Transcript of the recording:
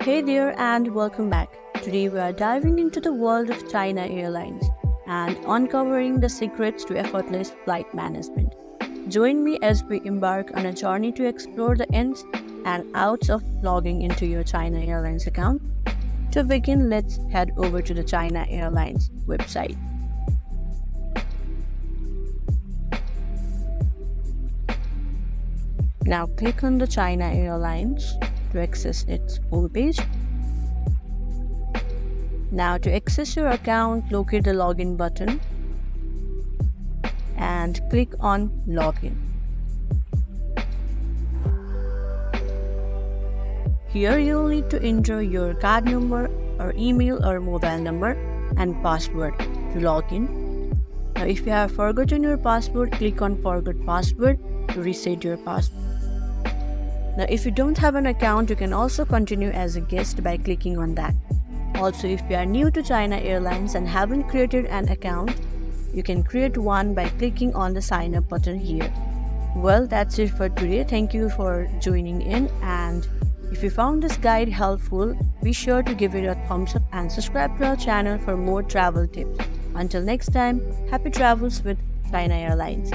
Hey there and welcome back. Today we are diving into the world of China Airlines and uncovering the secrets to effortless flight management. Join me as we embark on a journey to explore the ins and outs of logging into your China Airlines account. To begin, let's head over to the China Airlines website. Now click on the China Airlines to access its homepage. Now to access your account, locate the login button and click on login. Here you'll need to enter your card number or email or mobile number and password to log in. Now if you have forgotten your password, click on forgot password to reset your password. Now if you don't have an account, you can also continue as a guest by clicking on that. Also, if you are new to China Airlines and haven't created an account, you can create one by clicking on the sign up button here. Well, that's it for today. Thank you for joining in, and if you found this guide helpful, be sure to give it a thumbs up and subscribe to our channel for more travel tips. Until next time, happy travels with China Airlines.